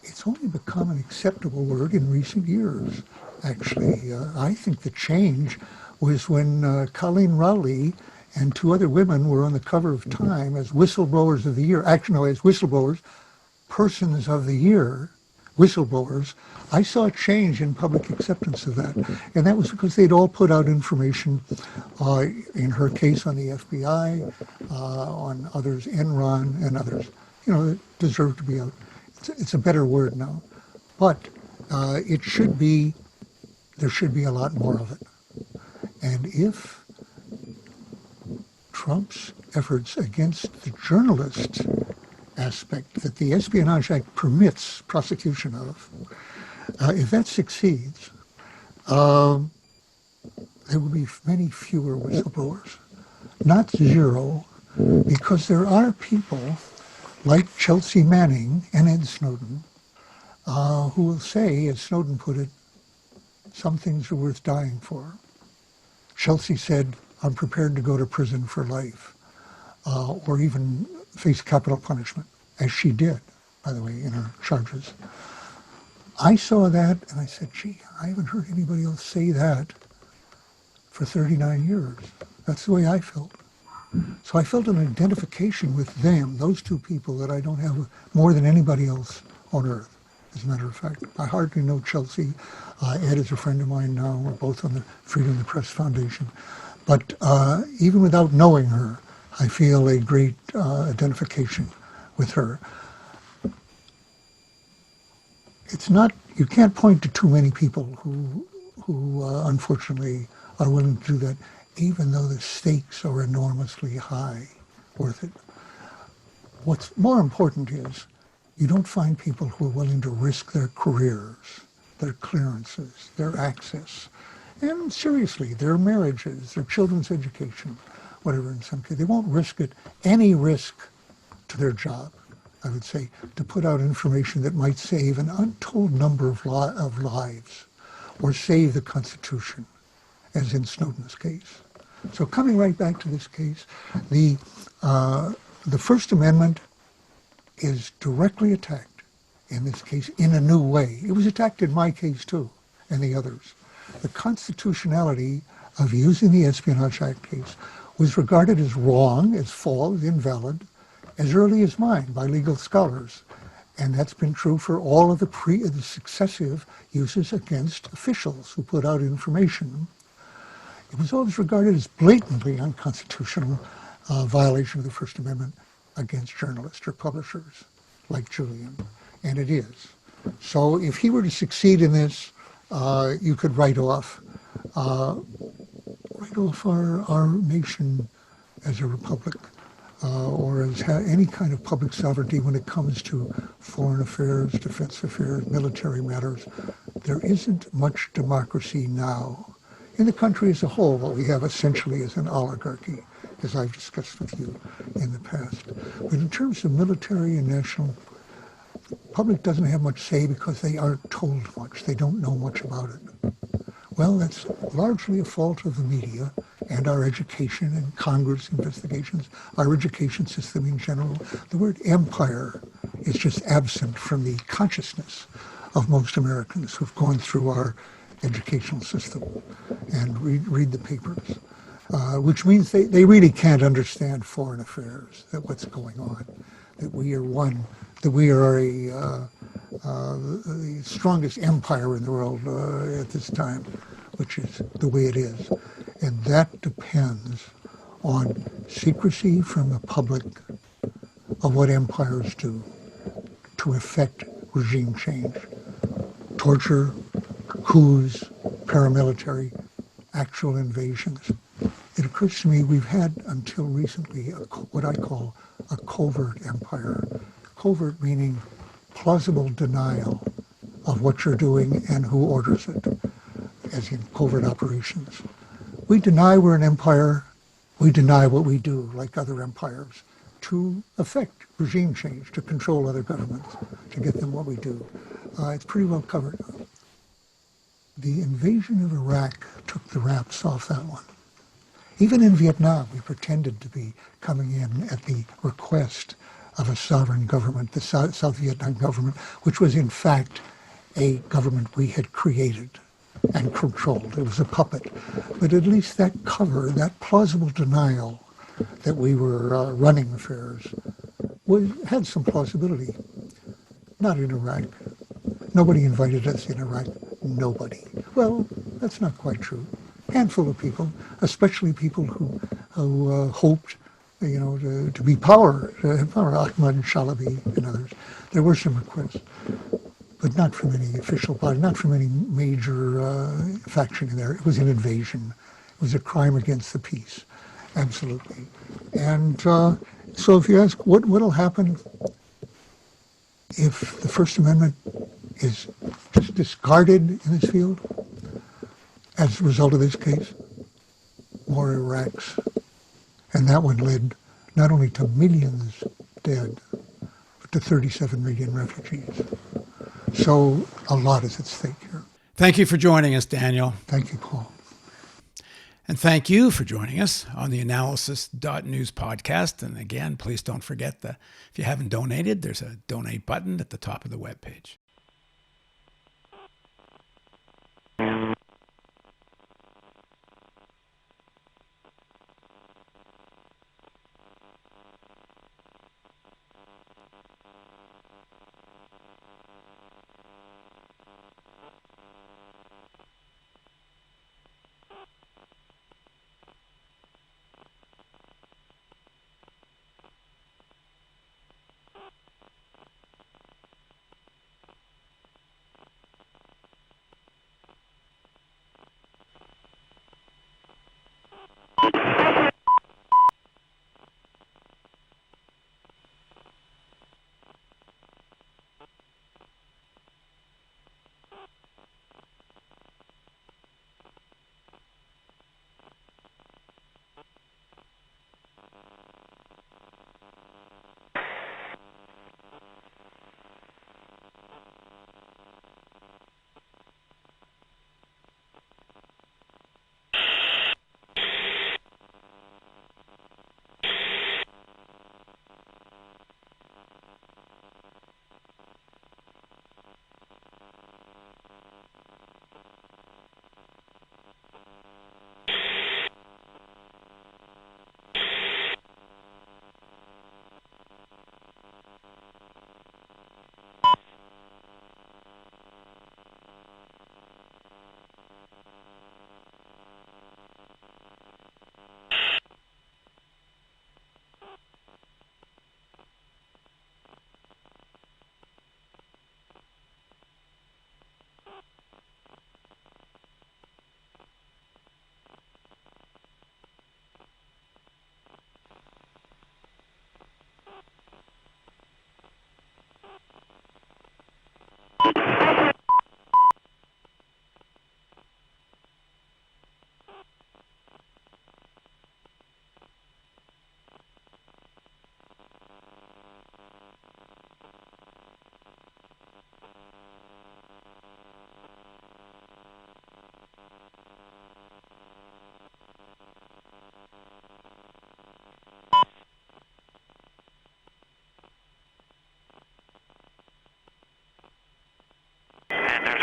It's only become an acceptable word in recent years, actually. I think the change was when Colleen Rowley and two other women were on the cover of Time as whistleblowers of the year. Actually, no, as whistleblowers, persons of the year, whistleblowers. I saw a change in public acceptance of that. And that was because they'd all put out information, in her case on the FBI, on others, Enron and others, that deserve to be out. It's a better word now. But there should be a lot more of it. And if Trump's efforts against the journalist aspect that the Espionage Act permits prosecution of, if that succeeds, there will be many fewer whistleblowers. Not zero, because there are people like Chelsea Manning and Ed Snowden who will say, as Snowden put it, some things are worth dying for. Chelsea said, I'm prepared to go to prison for life, or even face capital punishment, as she did, by the way, in her charges. I saw that and I said, gee, I haven't heard anybody else say that for 39 years. That's the way I felt. So I felt an identification with them, those two people that I don't have more than anybody else on earth, as a matter of fact. I hardly know Chelsea. Ed is a friend of mine now. We're both on the Freedom of the Press Foundation. But even without knowing her, I feel a great identification with her. It's not, you can't point to too many people who unfortunately are willing to do that, even though the stakes are enormously high, worth it. What's more important is you don't find people who are willing to risk their careers, their clearances, their access, and seriously, their marriages, their children's education, whatever in some case. They won't risk it, any risk to their job, I would say, to put out information that might save an untold number of lives or save the Constitution, as in Snowden's case. So coming right back to this case, the First Amendment is directly attacked in this case in a new way. It was attacked in my case too, and the others. The constitutionality of using the Espionage Act case was regarded as wrong, as false, invalid, as early as mine by legal scholars. And that's been true for all of the successive uses against officials who put out information. It was always regarded as blatantly unconstitutional violation of the First Amendment against journalists or publishers like Julian. and it is. So if he were to succeed in this, you could write off our nation as a republic, or as any kind of public sovereignty when it comes to foreign affairs, defense affairs, military matters. There isn't much democracy now. In the country as a whole, what we have essentially is an oligarchy, as I've discussed with you in the past. But in terms of military and national, the public doesn't have much say because they aren't told much. They don't know much about it. Well, that's largely a fault of the media and our education and Congress investigations, our education system in general. The word empire is just absent from the consciousness of most Americans who've gone through our educational system and read the papers, which means they really can't understand foreign affairs, that what's going on, that we are one, that we are the strongest empire in the world at this time, which is the way it is. And that depends on secrecy from the public of what empires do to effect regime change. Torture, coups, paramilitary, actual invasions. It occurs to me we've had until recently what I call a covert empire. Covert meaning plausible denial of what you're doing and who orders it, as in covert operations. We deny we're an empire. We deny what we do, like other empires, to effect regime change, to control other governments, to get them what we do. It's pretty well covered. The invasion of Iraq took the wraps off that one. Even in Vietnam, we pretended to be coming in at the request of a sovereign government, the South Vietnam government, which was in fact a government we had created and controlled. It was a puppet. But at least that cover, that plausible denial that we were running affairs, had some plausibility. Not in Iraq. Nobody invited us in Iraq. Nobody. Well, that's not quite true. Handful of people, especially people who hoped, to be power, Ahmad Shalabi and others. There were some requests, but not from any official body, not from any major faction in there. It was an invasion. It was a crime against the peace, absolutely. And so if you ask what will happen if the First Amendment is just discarded in this field as a result of this case, more Iraqs. And that one led not only to millions dead, but to 37 million refugees. So a lot is at stake here. Thank you for joining us, Daniel. Thank you, Paul. And thank you for joining us on the theAnalysis-news podcast. And again, please don't forget that if you haven't donated, there's a donate button at the top of the webpage.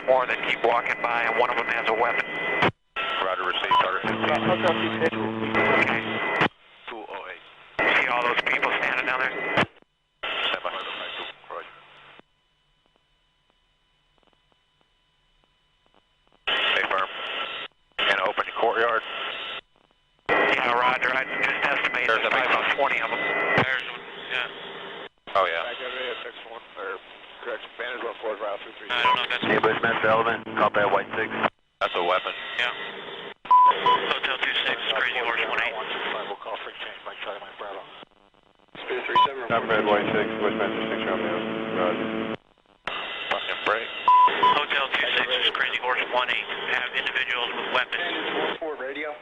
more that keep walking by, and one of them has a weapon. Roger, received, target 15. Okay. 208. See all those people standing down there? Stand by. Roger. Stay firm. And open the courtyard. Yeah, Roger. I just estimated there's about 20 of them. There's one, yeah. Oh, yeah. Correct. Spanish 14, route 236. I don't know if that's... Hey, Bushmaster Element, copy at White 6. That's a weapon. Yeah. Hotel 26, Crazy Horse 18. We'll call for exchange, Mike Charlie, Mike Bravo. Speed 37. Number White 6, Bushmaster 6, Romeo. Roger. Fucking break. Hotel 26, Crazy Horse 18. Have individuals with weapons. 4 radio.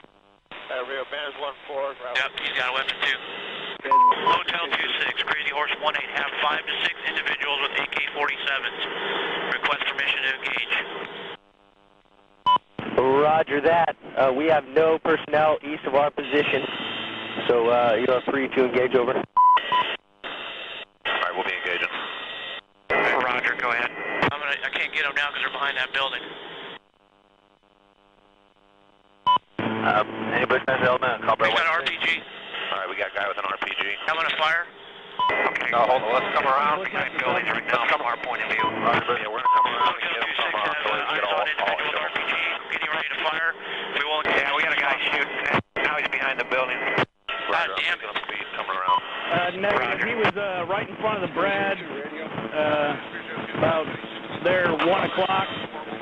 Rio Banners 14, route. Yep, he's got a weapon too. Hotel 26, Crazy Horse 18. Have 5 to 6 individuals with AK-47s. Request permission to engage. Roger that. We have no personnel east of our position, so you are free to engage over. All right, we'll be engaging. Roger, go ahead. I can't get them now because they're behind that building. Any Bushmaster element? We got an RPG. All right, we got a guy with an RPG. I'm going to fire. Okay. No, hold on. Let's come around behind buildings right now from our point of view. Yeah, we're going to come around and get them from get all individual RPG. Getting ready to fire. We won't. Yeah, we got a guy shooting. Now he's behind the building. God damn it. Speed coming around. Negative. He was right in front of the Brad. About there 1 o'clock.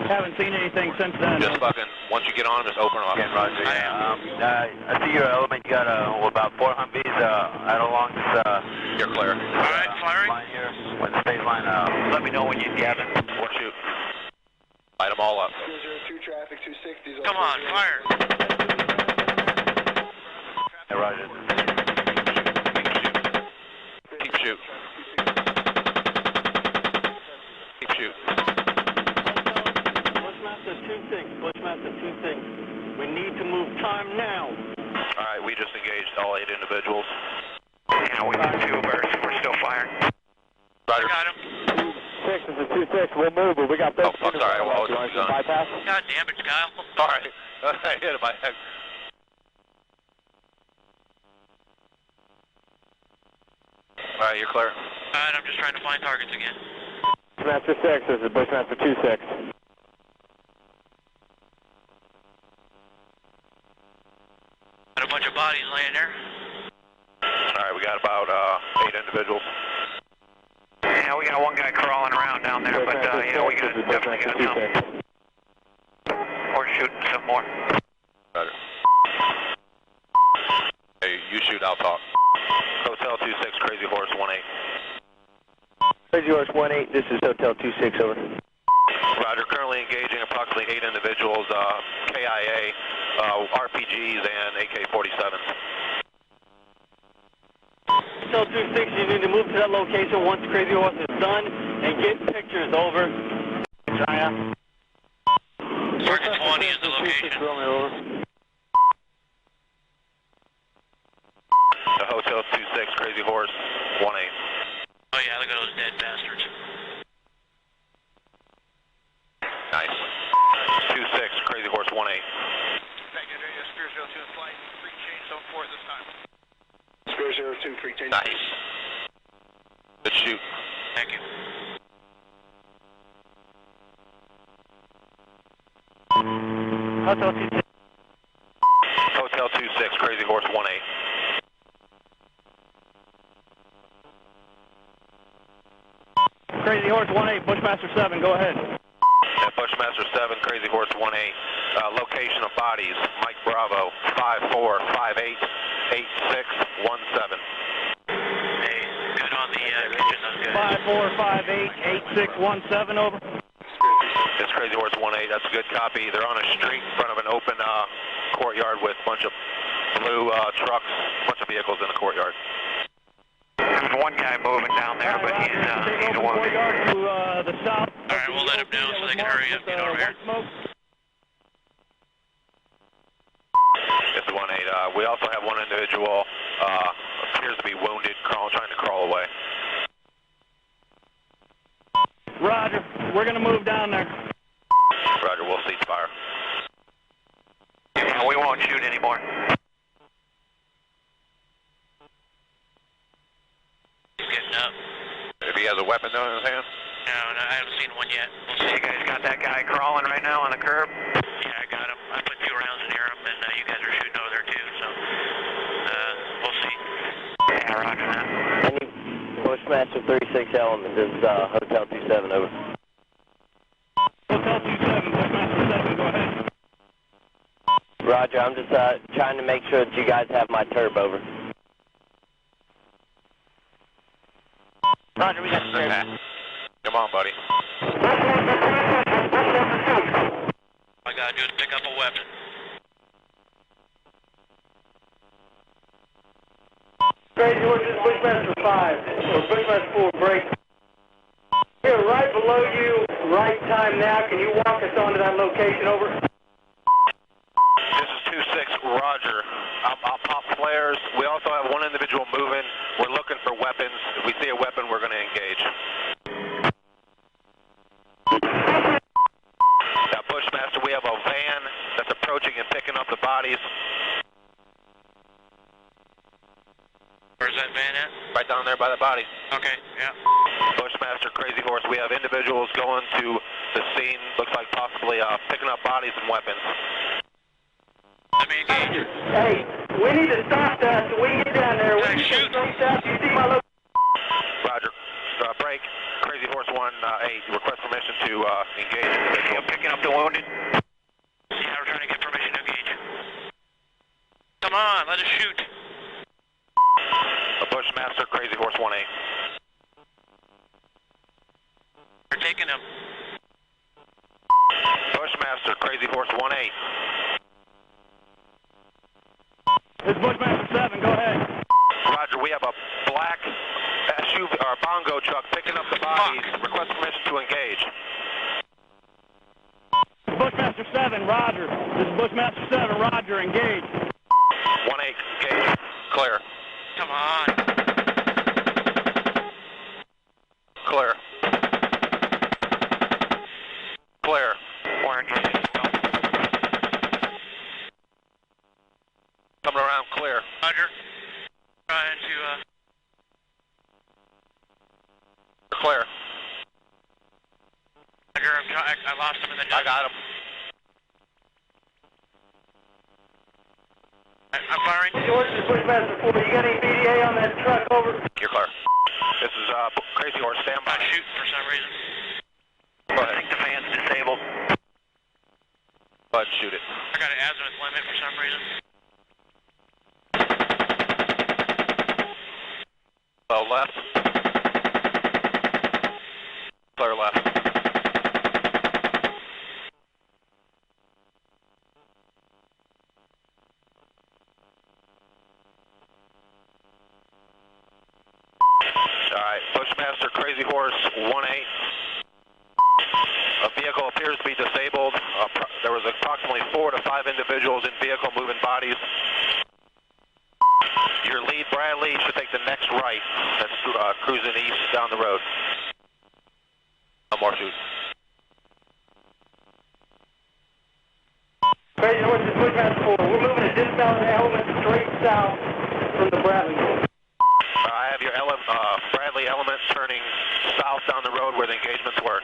Haven't seen anything since then. Just fucking, once you get on them, just open them up. Okay, Roger. I see your element. You got about 4 Humvees out along this. You're clear. All right, firing. Line here. When the stage line. Let me know when you have it. Or shoot. Light them all up. 202 traffic, 260s. Come on, fire. Hey, Roger. Keep shooting. Keep shooting. Bushmaster 2-6. We need to move time now. All right, we just engaged all 8 individuals. Yeah, we got 2 bursts. We're still firing. Roger. Got him. 6 is a 2-6. We'll move, but we got 13. Oh, I'm sorry. I was bypass. God damn it, Kyle. All right. I hit him by head. All right, you're clear. All right, I'm just trying to find targets again. Bushmaster 6, this is Bushmaster 2-6. Got a bunch of bodies laying there. All right, we got about 8 individuals. Yeah, we got one guy crawling around down there, but yeah, we definitely got some. Or shooting some more. Roger. Hey, you shoot, I'll talk. Hotel 26, Crazy Horse 18. Crazy Horse 18, this is Hotel 26, over. Roger, currently engaging approximately 8 individuals, KIA, RPGs, and AK-47s. Hotel 26, you need to move to that location once Crazy Horse is done and get pictures, over. China. Target 20 is the location. The Hotel 26, Crazy Horse 18. Oh yeah, look at those dead bastards. Nice. 26, Crazy Horse 18. Spears 02 in flight, free change 74 this time. Spears 02, free change. Nice. Good shoot. Thank you. Hotel 26. Hotel 26, Crazy Horse 18. Crazy Horse 18, Bushmaster 7, go ahead. Yeah, Bushmaster 7, Crazy Horse 18. Location of bodies, Mike Bravo, 5458 8617. Hey, good on the kitchen, that's good. 5458 8617, over. It's Crazy Horse 18, that's a good copy. They're on a street in front of an open courtyard with a bunch of blue trucks, a bunch of vehicles in the courtyard. There's one guy moving down there, but he's wounded. To the south. All right, we'll let him know so they can hurry up, get over here. It's 18. We also have one individual appears to be wounded, trying to crawl away. Roger. We're going to move down there. fire. Yeah, we won't shoot anymore. He's getting up. If he has a weapon though in his hand? No, I haven't seen one yet. You guys got that guy crawling right now on the curb? Yeah, I got him. I put 2 rounds near him, and you guys are shooting over there too, so we'll see. Yeah, roger that. Bushmaster 36 Element, this is Hotel 27, over. Hotel 27, Bushmaster 7, go ahead. Roger, I'm just trying to make sure that you guys have my turb, over. Roger, we got the turb. Okay. Come on, buddy. All I gotta do is pick up a weapon. Crazy Horse, this is Bushmaster 5, or Bushmaster 4, break. Here, right below you, right time now. Can you walk us onto that location, over? This is 2-6, roger. I'll pop flares. We also have one individual moving. We're looking for weapons. If we see a weapon, we're going to engage. Now, Bushmaster, we have a van that's approaching and picking up the bodies. Where's that van at? Right down there by the bodies. Okay, yeah. Bushmaster, Crazy Horse, we have individuals going to the scene, looks like possibly picking up bodies and weapons. Let me engage. Hey, we need to stop that so we can get down there. We need to shoot. You see my location? Roger. Break. Crazy Horse 1-8, request permission to engage individual. I'm picking up the wounded. Yeah, we're trying to get permission to engage. Come on, let us shoot. A Bushmaster, Crazy Horse 1-8. We're taking him. Bushmaster, Crazy Horse 1-8. This is Bushmaster 7, go ahead. Roger, we have a black SUV or bongo truck picking up the bodies. Request permission to engage. This is Bushmaster 7, roger. This is Bushmaster 7, roger, engage. 1-8, engage. Clear. Come on. Clear. Clear. We're engaged. Coming around, clear. Roger. Trying to, clear. Roger, I lost him in the dust. I got him. I'm firing. George, this is Bushmaster 4. You got any BDA on that truck, over? You're clear. This is Crazy Horse, stand by. I'm shooting for some reason. Go ahead. I think the fan's disabled. Go ahead and shoot it. I got an azimuth limit for some reason. Well, left. Clear left. Alright, Bushmaster, Crazy Horse 1-8. A vehicle appears to be disabled. There was approximately 4 to 5 individuals in vehicle moving bodies. Your lead, Bradley, should take the next right. That's cruising east down the road. No more shoot. Crazy Horse, this is Bushmaster 4. We're moving a dismounted element straight south from the Bradley. I have your Bradley element turning south down the road where the engagements were.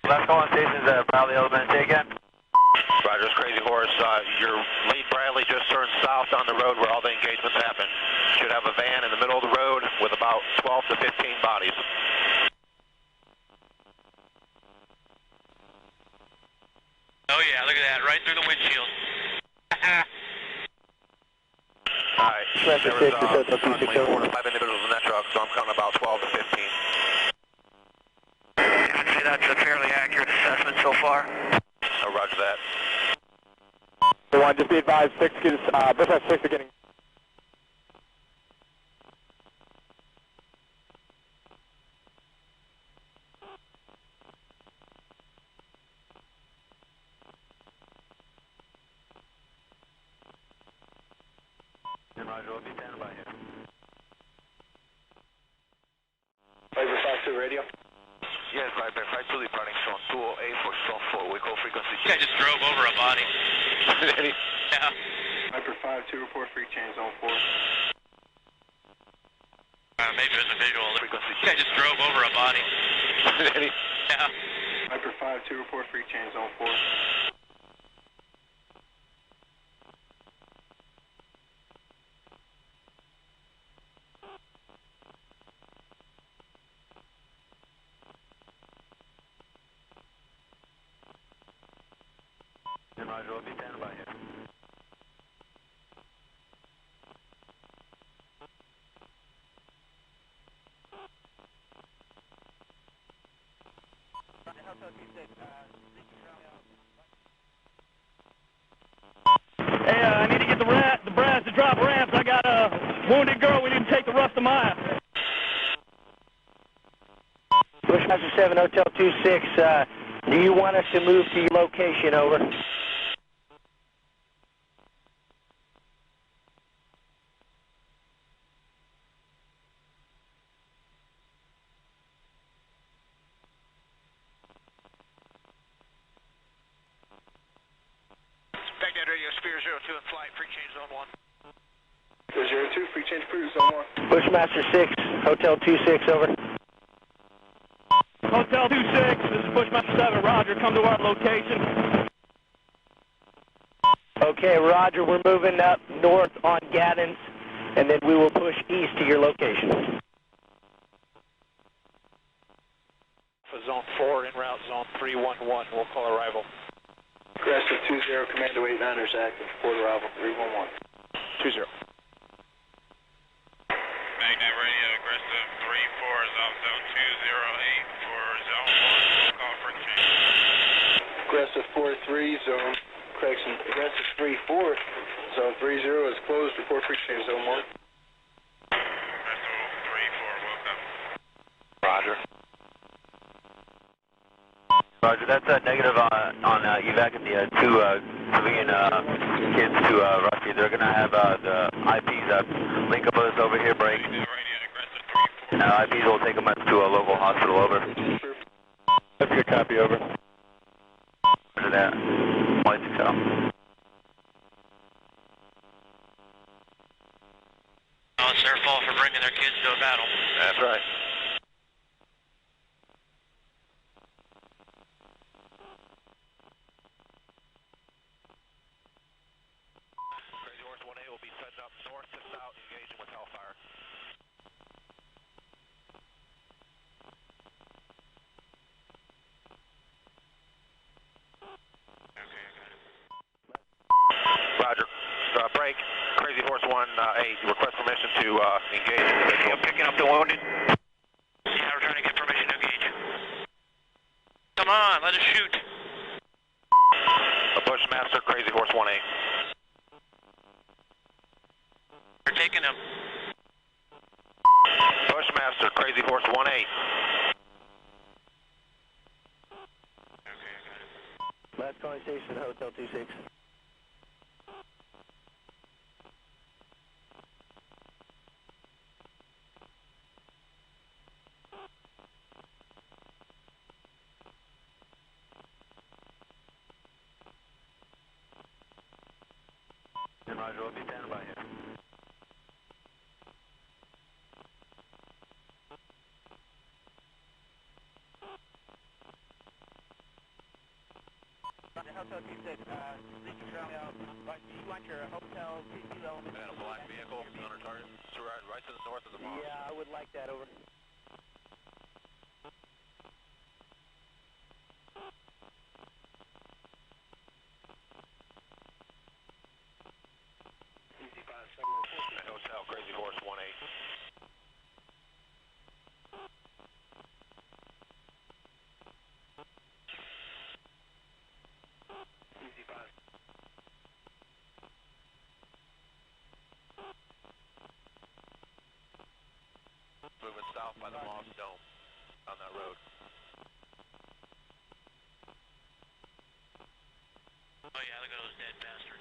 Left calling stations at Bradley element. Say again. Rogers, Crazy Horse. Your lead Bradley just turned south down the road where all the engagements happened. Should have a van in the middle of the road with about 12 to 15 bodies. Oh yeah, look at that, right through the windshield. Alright, there was approximately 4 to 5 individuals in that truck, so I'm counting about 12 to 15. I'd say that's a fairly accurate assessment so far. Oh, roger that. So one, just be advised, Bushmaster 6 are getting... Roger, we'll be standing by here. Over 5-2 radio. Yes, Viper 52 departing zone 208 for zone 4. We call frequency I just drove over a body. Yeah. Viper 52, report free change zone 4. Major is a visual. frequency I just drove over a body. Yeah. Viper 52, report free change zone 4. Roger, we'll be standing by here. Hey, I need to get the brass to drop ramps. I got a wounded girl. We need to take the rough to mile. Bushmaster 7, Hotel 26. Do you want us to move to your location? Over. Baghdad Radio, Spear 02 in flight, free change zone 1. Spear 02, free change cruise zone 1. Bushmaster 6, Hotel 26, over. Hotel 26, this is Bushmaster 7, Roger, come to our location. Okay, Roger, we're moving up north on Gaddens, and then we will push east to your location. For zone 4, en route zone 311, we'll call arrival. Aggressive 20, Commando 89ers active, port arrival 311. 20. Baghdad Radio, aggressive 34 is off zone 208 for zone 1, we'll call for change. Aggressive 43, zone, correction, aggressive 34, zone 30 is closed, report free change zone 1. Aggressive 34, welcome. Roger. Roger, that's a negative on evac and the two civilian kids to Rusty. They're going to have the IPs link up with us over here, break. And IPs will take them up to a local hospital, over. Up your copy, over. Roger that. Flight to tell. Oh, it's their fault for bringing their kids to a battle. That's right. Crazy Horse 1A will be setting up north to south, engaging with Hellfire. Roger. Break. Crazy Horse 1A, request permission to engage. I'm picking up the wounded. Yeah, we're trying to get permission to engage. Come on, let us shoot. Bushmaster, Crazy Horse 1A. We're taking him. Bushmaster, Crazy Horse 1A. Last calling station, Hotel 26. Roger, we'll be standing by here. Hotel 26, you want your hotel CC element? And a black vehicle on our target, right to the north of the mosque. Yeah, I would like that, over. Hotel, Crazy Horse 1A. Moving south by the Mosque Dome on that road. Oh yeah, look at those dead bastards.